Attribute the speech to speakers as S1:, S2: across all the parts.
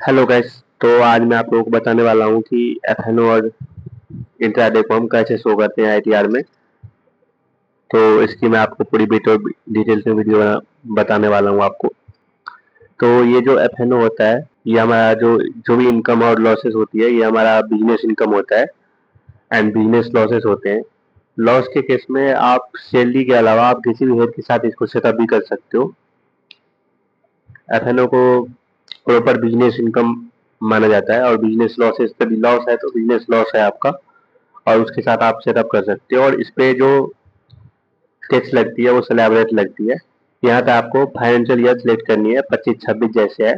S1: Hello guys. तो आज मैं आप लोगों को बताने वाला हूँ कि एफएनओ और इंट्राडे को हम कैसे शो करते हैं आईटीआर में। तो इसकी मैं आपको पूरी डिटेल्स में वीडियो बताने वाला हूँ आपको। तो ये जो एफएनओ होता है, ये हमारा जो जो भी इनकम और लॉसेस होती है, ये हमारा बिजनेस इनकम होता है एंड बिजनेस लॉसेस होते हैं। लॉस के केस में आप सैलरी के अलावा आप किसी भी हेड के साथ इसको सेटअप भी कर सकते हो। एफएनओ को प्रॉपर बिजनेस इनकम माना जाता है और बिजनेस लॉसेस तभी लॉस है, तो बिजनेस लॉस है आपका, और उसके साथ आप सेटअप कर सकते हो। और इस पे जो टैक्स लगती है वो स्लैब रेट लगती है। यहाँ पे आपको फाइनेंशियल ईयर सिलेक्ट करनी है, 25-26 जैसे है।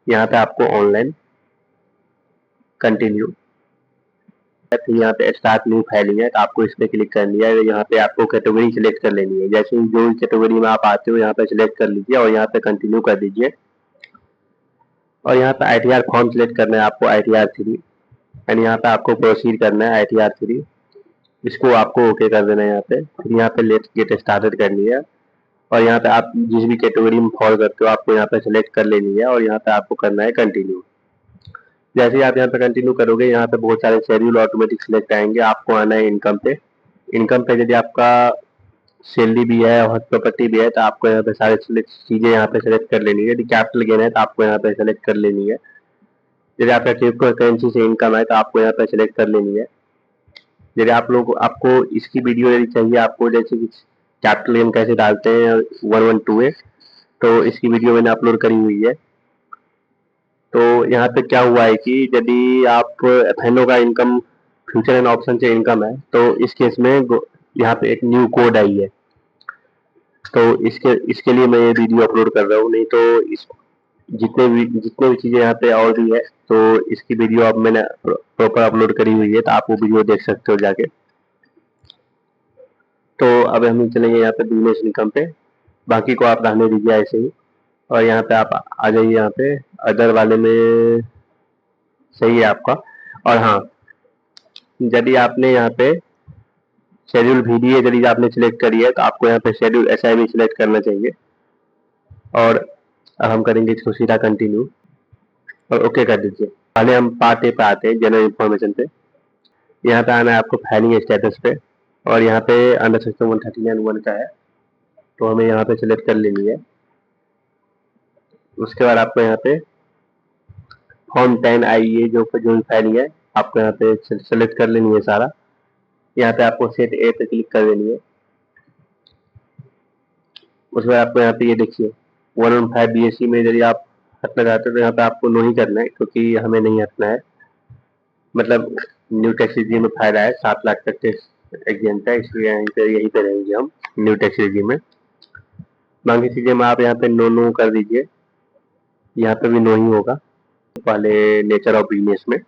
S1: यहाँ पे आपको ऑनलाइन कंटिन्यू, फिर यहाँ पे स्टार्ट न्यू फाइलिंग है, तो आपको इस पे क्लिक करनी है। यहाँ पे आपको कैटेगरी सिलेक्ट कर लेनी है। जैसे ही जो भी कैटेगरी में आप आते हो यहाँ पे सिलेक्ट कर लीजिए और यहाँ पे कंटिन्यू कर दीजिए। और यहाँ पे आईटीआर फॉर्म सिलेक्ट करना है आपको, आईटीआर 3, एंड यहाँ पे आपको प्रोसीड करना है आईटीआर 3। इसको आपको ओके कर देना है यहाँ पे। फिर यहाँ पे लेट्स गेट स्टार्टेड करनी है और यहाँ पे आप जिस भी कैटेगरी में फॉल करते हो आपको यहाँ पे सेलेक्ट कर लेनी है और यहाँ पे आपको करना है कंटिन्यू। जैसे ही आप यहाँ पे कंटिन्यू करोगे, यहाँ पे बहुत सारे शेड्यूल ऑटोमेटिक सिलेक्ट आएंगे। आपको आना है इनकम पे। इनकम पे यदि आपका सैलरी भी है और प्रॉपर्टी भी है, तो आपको यहाँ पे सारे चीजें यहाँ पे सेलेक्ट कर लेनी है। यदि कैपिटल गेन है तो आपको यहाँ पे सेलेक्ट कर लेनी है। यदि आपका क्रिप्टो करेंसी से इनकम है तो आपको यहाँ पे सेलेक्ट कर लेनी है। यदि आप लोग आपको इसकी वीडियो यदि चाहिए आपको, जैसे कि कैपिटल गेन कैसे डालते हैं 112 तो इसकी वीडियो मैंने अपलोड करी हुई है। तो यहाँ पे क्या हुआ है कि यदि आप एफएनओ का इनकम फ्यूचर एंड ऑप्शन से इनकम है, तो इस केस में यहाँ पे एक न्यू कोड आई है। तो इसके लिए मैं ये वीडियो अपलोड कर रहा हूँ। नहीं तो इस जितने भी चीजें यहाँ पे और भी है, तो इसकी वीडियो अब मैंने प्रॉपर अपलोड करी हुई है, तो आप वो वीडियो देख सकते हो जाके। तो अब हम चलेंगे यहाँ पे बिजनेस इनकम पे। बाकी को आप रहने दीजिए ऐसे ही, और यहाँ पे आप आ जाइए यहाँ पे अदर वाले में। सही है आपका। और हाँ, यदि आपने यहाँ पे शेड्यूल वीडियो यदि आपने सिलेक्ट करी है, तो आपको यहाँ पे शेड्यूल एसआईवी सिलेक्ट करना चाहिए। और अब हम करेंगे इसको सीधा कंटिन्यू और ओके कर दीजिए। पहले हम पार्ट ए पे आते हैं, जनरल इन्फॉर्मेशन पे। यहाँ पे आना है आपको फाइलिंग स्टेटस पे, और यहाँ पे अंडर सेक्शन 139(1) का है, तो हमें यहाँ पे सिलेक्ट कर लेनी है। उसके बाद आपको यहाँ पे फॉर्म 10 आई है, जो भी फाइलिंग है आपको यहाँ पे सेलेक्ट कर लेनी है सारा। यहाँ पे आपको सेट ए पे क्लिक कर देनी है। उसके बाद आपको यहाँ पे ये देखिए 115 बीएससी में यदि आप हटना चाहते हो तो यहाँ पे आपको नो ही करना है, क्योंकि हमें नहीं हटना है। मतलब न्यू टैक्स रिजीम में फायदा है, 7 लाख तक टैक्स एग्जेंट है, इसलिए यहीं पे रहेंगे हम न्यू टैक्स रिजीम में। बाकी चीजें में आप यहाँ पे नो नो कर दीजिए। यहाँ पे भी नो ही होगा पहले नेचर ऑफ बिजनेस में।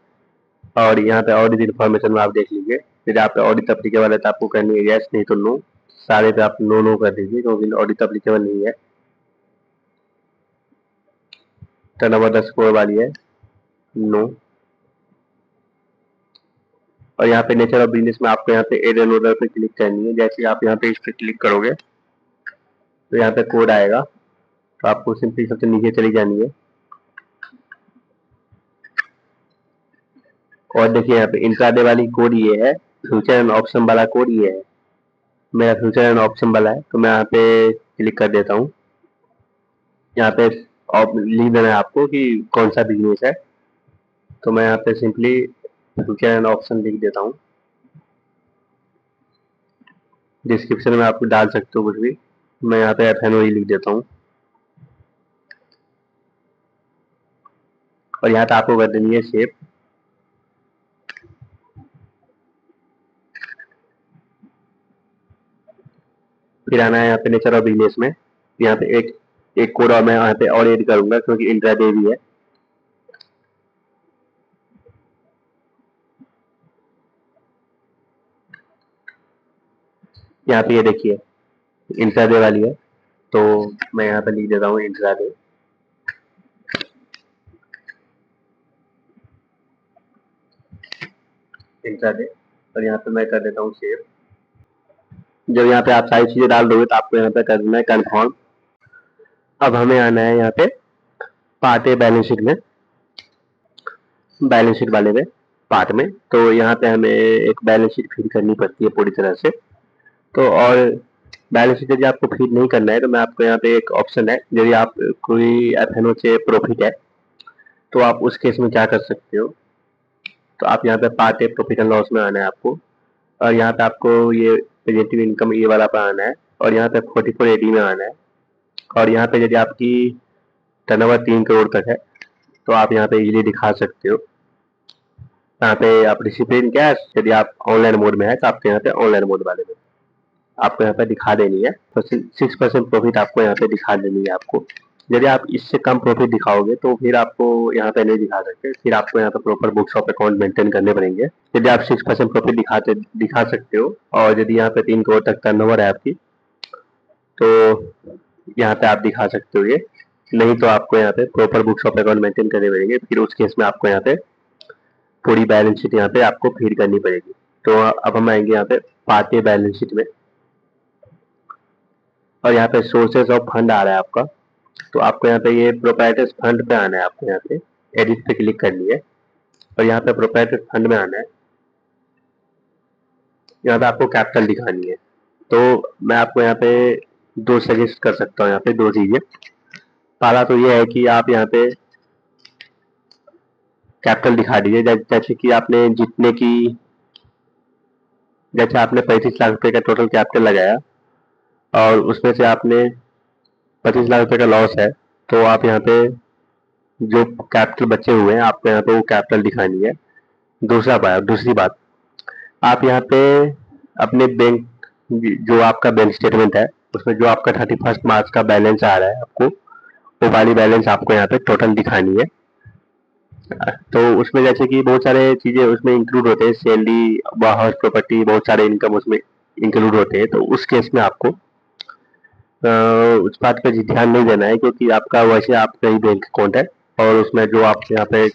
S1: और यहाँ पे ऑडिट इन्फॉर्मेशन में आप देख लीजिए। यदि आप ऑडिट अप्लीकेबल है तो आपको करनी है यस, नहीं तो नो। सारे पे आप नो नो कर दीजिए, क्योंकि ऑडिट अप्लीकेबल नहीं है। टर्नओवर 10 करोड़ वाली है, नो। और यहाँ पे नेचर ऑफ बिजनेस में आपको यहाँ पे एड एंड ऑर्डर पे क्लिक करनी है। जैसे आप यहाँ पे इस पे क्लिक करोगे तो यहाँ पे कोड आएगा, तो आपको सिंपली सबसे नीचे चली जानी है। और देखिए यहाँ पे इंट्राडे वाली कोड ये है, फ्यूचर एंड ऑप्शन वाला कोड ये है। मेरा फ्यूचर एंड ऑप्शन वाला है, तो मैं यहाँ पे क्लिक कर देता हूँ। यहाँ पे लिख देना है आपको कि कौन सा बिजनेस है, तो मैं यहाँ पे सिंपली फ्यूचर एंड ऑप्शन लिख देता हूँ। डिस्क्रिप्शन में आप डाल सकते हो कुछ भी, मैं यहाँ पे एफएनओ लिख देता हूँ। और यहाँ पे आपको कर देनी है सेव। फिर आना है यहाँ पे नेचर ऑफ बिजनेस में। यहाँ पे एक कोड और मैं यहाँ पे और ऐड करूंगा, क्योंकि इंट्राडे भी है। यहाँ पे ये देखिए इंट्राडे वाली है, तो मैं यहाँ पे लिख देता हूँ इंट्राडे। इंट्राडे, और यहाँ पे मैं कर देता हूँ सेव। जब यहाँ पे आप सारी चीजें डाल दोगे तो आपको यहाँ पे कर देना है कन्फर्म। अब हमें आना है यहाँ पे पार्ट ए बैलेंस शीट में। बैलेंस शीट वाले में पार्ट में। तो यहाँ पे हमें एक बैलेंस शीट फीड करनी पड़ती है पूरी तरह से। तो और बैलेंस शीट यदि आपको फीड नहीं करना है तो मैं आपको यहाँ पे एक ऑप्शन है, यदि आप कोई एफ से प्रॉफिट है तो आप उस केस में क्या कर सकते हो, तो आप यहाँ पे part A profit and loss में आना है आपको, और यहाँ पे आपको ये प्रेजेंटिव इनकम ये वाला पे आना है, और यहाँ पे 44 एडी में आना है। और यहाँ पे यदि आपकी टर्नओवर 3 करोड़ तक है तो आप यहाँ पे इजीली दिखा सकते हो। यहाँ पे आप डिसिप्लिन कैश यदि आप ऑनलाइन मोड में है तो आपके यहाँ पे ऑनलाइन मोड वाले में आपको यहाँ पे दिखा देनी है, तो 6% प्रॉफिट आपको यहाँ पे दिखा देनी है आपको। यदि आप इससे कम प्रॉफिट दिखाओगे तो फिर आपको यहाँ पे नहीं दिखा सकते, फिर आपको यहाँ पे proper books of account maintain करने पड़ेंगे। यदि आप 6% प्रॉफिट दिखा सकते हो और यदि यहाँ पे 3 करोड़ तक टर्नओवर है आपकी तो यहाँ पे आप दिखा सकते हो ये, नहीं तो आपको यहाँ पे proper books of account maintain करने पड़ेंगे। फिर उस केस में आपको यहाँ पे पूरी बैलेंस शीट यहाँ पे आपको फीड करनी पड़ेगी। तो अब हम आएंगे यहाँ पे पार्ट ए बैलेंस शीट में, और यहाँ पे सोर्सेस ऑफ फंड आ रहा है आपका। तो आपको यहाँ पे ये प्रोप्राइटर्स फंड पे आना है, आपको यहाँ पे एडिट पे क्लिक करनी है और यहाँ पे प्रोप्राइटर्स फंड में आना है। यहाँ पे आपको कैपिटल दिखानी है। तो मैं आपको यहाँ पे दो सजेस्ट कर सकता हूँ, यहाँ पे दो चीजें। पहला तो ये है कि आप यहाँ पे कैपिटल दिखा दीजिए, जैसे कि आपने जितने की, जैसे आपने 35 लाख रुपए का टोटल कैपिटल लगाया और उसमें से आपने 25 लाख रुपए का लॉस है, तो आप यहाँ पे जो कैपिटल बचे हुए हैं आपको यहाँ पे वो कैपिटल दिखानी है। दूसरी बात, आप यहाँ पे अपने बैंक, जो आपका बैंक स्टेटमेंट है उसमें जो आपका 31 मार्च का बैलेंस आ रहा है आपको, वो वाली बैलेंस आपको यहाँ पे टोटल दिखानी है। तो उसमें जैसे कि बहुत सारे चीजें उसमें इंक्लूड होते हैं, सैलरी, हाउस प्रॉपर्टी, बहुत सारे इनकम उसमें इंक्लूड होते हैं। तो उस केस में आपको उस बात पे ध्यान नहीं देना है, क्योंकि आपका वैसे आपका ही बैंक अकाउंट है और उसमें जो आप यहाँ पे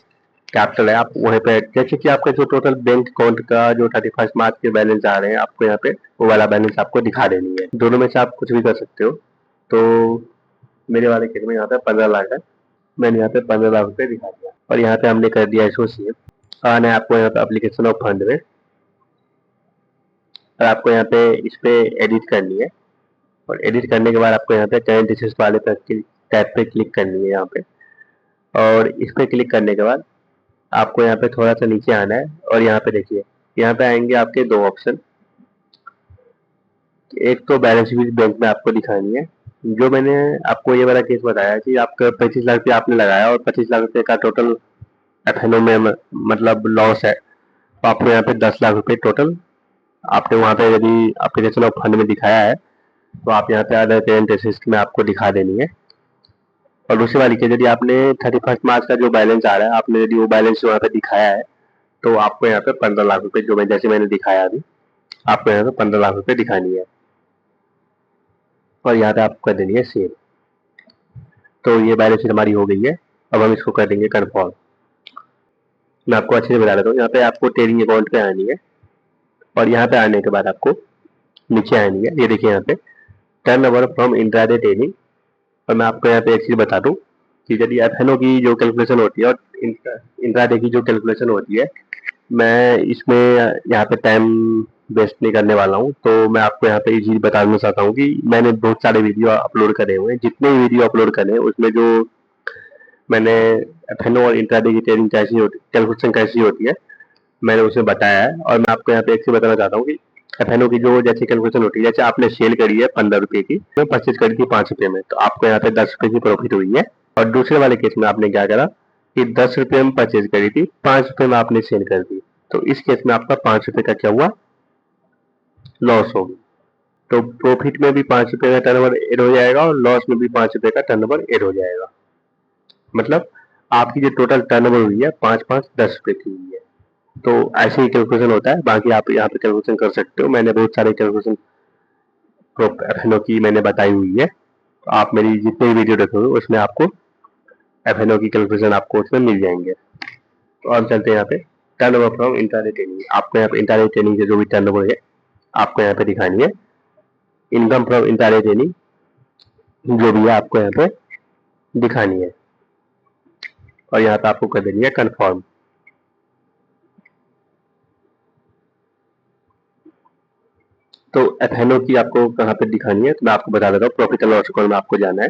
S1: कैपिटल है आप वहीं पे, जैसे कि आपका जो टोटल बैंक अकाउंट का जो 31 मार्च के बैलेंस आ रहे हैं आपको यहाँ पे वो वाला बैलेंस आपको दिखा देनी है। दोनों में से आप कुछ भी कर सकते हो। तो मेरे वाले केस में यहाँ पे 15 लाख है, मैंने यहाँ पे 15 लाख रुपए दिखा दिया और यहाँ पे हमने कर दिया एसोसिएट। आना है आपको यहाँ पे एप्लीकेशन ऑफ फंड में, और आपको यहाँ पे इस पे एडिट करनी है, और एडिट करने के बाद आपको यहाँ पे करंट एसेट्स वाले टैब पे क्लिक करनी है यहाँ पे। और इस पे क्लिक करने के बाद आपको यहाँ पे थोड़ा सा नीचे आना है और यहाँ पे देखिए, यहाँ पे आएंगे आपके दो ऑप्शन। एक तो बैलेंस शीट बैंक में आपको दिखानी है, जो मैंने आपको ये वाला केस बताया कि आपका 25 लाख रुपये आपने लगाया और 25 लाख रुपये का टोटल एफएनओ में मतलब लॉस है, तो आपको यहाँ पे 10 लाख रुपये टोटल आपने वहाँ पे यदि एप्लीकेशन ऑफ फंड में दिखाया है तो आप यहाँ पे अदर करंट एसेट्स में आपको दिखा देनी है। और दूसरी वाली के यदि आपने 31 मार्च का जो बैलेंस आ रहा है आपने यदि वो बैलेंस वहाँ पे दिखाया है तो आपको यहाँ पे 15 लाख रुपए, जो मैं जैसे मैंने दिखाया अभी, आपको यहाँ पे 15 लाख रुपए दिखानी है और यहाँ पे आपको कर देनी है सेव। तो ये बैलेंस शीट हमारी हो गई है। अब हम इसको कर देंगे कन्फर्म। मैं आपको अच्छे से बता देता हूँ, यहाँ पे आपको ट्रेडिंग अकाउंट पे आनी है और यहाँ पे आने के बाद आपको नीचे आनी है। ये देखिए यहाँ पे turn over from intraday trading. और मैं आपको यहाँ पे एक चीज बता दूं कि यदि एफएनओ की जो कैलकुलेशन होती है और इंट्राडे की जो कैलकुलेशन होती है, मैं इसमें यहाँ पे टाइम वेस्ट नहीं करने वाला हूँ। तो मैं आपको यहाँ पे ये चीज बताना चाहता हूँ कि मैंने बहुत सारे वीडियो अपलोड करे हुए हैं, जितने भी वीडियो अपलोड करे हैं उसमें जो मैंने एफएनओ और इंट्राडे की ट्रेडिंग कैसी होती, कैलकुलेशन कैसी होती है, मैंने उसमें बताया है। और मैं आपको यहाँ पे एक चीज बताना चाहता हूँ कि एफएनओ की जो जैसे कैलकुलेशन होती है, जैसे आपने सेल करी है 15 रुपए की, मैं परचेज करी थी 5 रुपए में, तो आपको यहाँ पे 10 रुपए की प्रॉफिट हुई है। और दूसरे वाले केस में आपने क्या करा कि 10 रुपए में परचेज करी थी, 5 रुपए में आपने सेल कर दी, तो इस केस में आपका 5 रुपए का क्या हुआ, लॉस हो गया। तो प्रॉफिट में भी 5 रुपए का टर्नओवर एड हो जाएगा और लॉस में भी 5 रुपए का टर्नओवर एड हो जाएगा। मतलब आपकी जो टोटल टर्नओवर हुई है 5-5-10 रुपए की हुई है। तो ऐसे ही कैलकुलेशन होता है, बाकी आप यहाँ पे कैलकुलेशन कर सकते हो। मैंने बहुत सारे कैलकुलेशन एफएनओ की मैंने बताई हुई है, तो आप मेरी जितने भी वीडियो देखोगे उसमें आपको एफएनओ की कैलकुलेशन आपको उसमें मिल जाएंगे। तो अब चलते हैं यहाँ पे टर्नओवर फ्रॉम इंट्राडे ट्रेडिंग। आपको यहाँ पे इंट्राडे ट्रेडिंग से जो भी टर्नओवर है आपको यहाँ पे दिखानी है। इनकम फ्रॉम इंट्राडे ट्रेडिंग जो भी है आपको यहाँ पे दिखानी है और यहाँ पे आपको कर देनी है कन्फर्म। तो एफ की आपको कहाँ पे दिखानी है, तो मैं आपको बता देता हूँ। प्रॉफिट एंड लॉस अकाउंट में आपको जाना है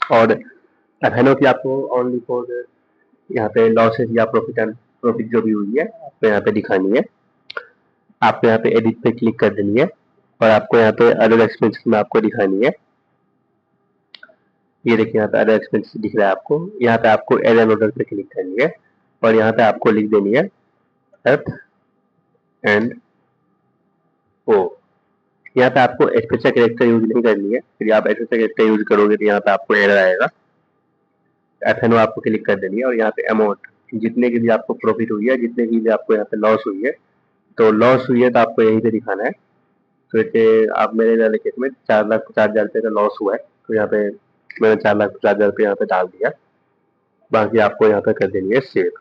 S1: और एफ की आपको ओनली फॉर यहाँ पे लॉसेस या प्रॉफिट जो भी हुई है आपको यहाँ पे दिखानी है। आपको यहाँ पे एडिट पे क्लिक कर देनी है और आपको यहाँ पे अदर एक्सपेंसेस में आपको दिखानी है। ये देखिए यहाँ पे अदर एक्सपेंसेस दिख रहा है आपको। यहाँ पे आपको एड एंड ऑर्डर पे क्लिक करनी है और यहाँ पे आपको लिख देनी है एफ एंड ओ। यहाँ पे आपको स्पेशल कैरेक्टर यूज नहीं करनी है, फिर आप स्पेशल कैरेक्टर यूज करोगे तो यहाँ पे आपको एरर आएगा। एफ आपको क्लिक कर देनी है और यहाँ पे अमाउंट जितने की भी आपको प्रॉफिट हुई है, जितने की भी आपको यहाँ पे लॉस हुई है, तो लॉस हुई है तो आपको यहीं पे दिखाना है। तो जैसे आप मेरे वाले केस में 4,50,000 रुपये का लॉस हुआ है, तो यहाँ पे मैंने 4,50,000 रुपये यहाँ पे डाल दिया। बाकी आपको यहाँ पे कर देनी है सेव।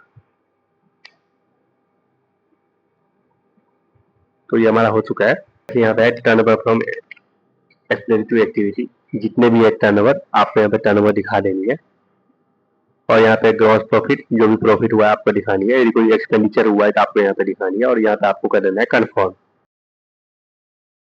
S1: तो ये हमारा हो चुका है। यहाँ पे टर्नओवर फ्रॉम एक्सप्लेनेटरी एक्टिविटी, जितने भी है टर्नओवर आपको यहाँ पे टर्नओवर दिखा देनी है और यहाँ पे ग्रॉस प्रॉफिट जो भी प्रॉफिट हुआ है आपको दिखानी है। यदि कोई एक्सपेंडिचर हुआ है तो आपको यहाँ पे दिखानी है और यहाँ पे आपको कर देना है कन्फर्म।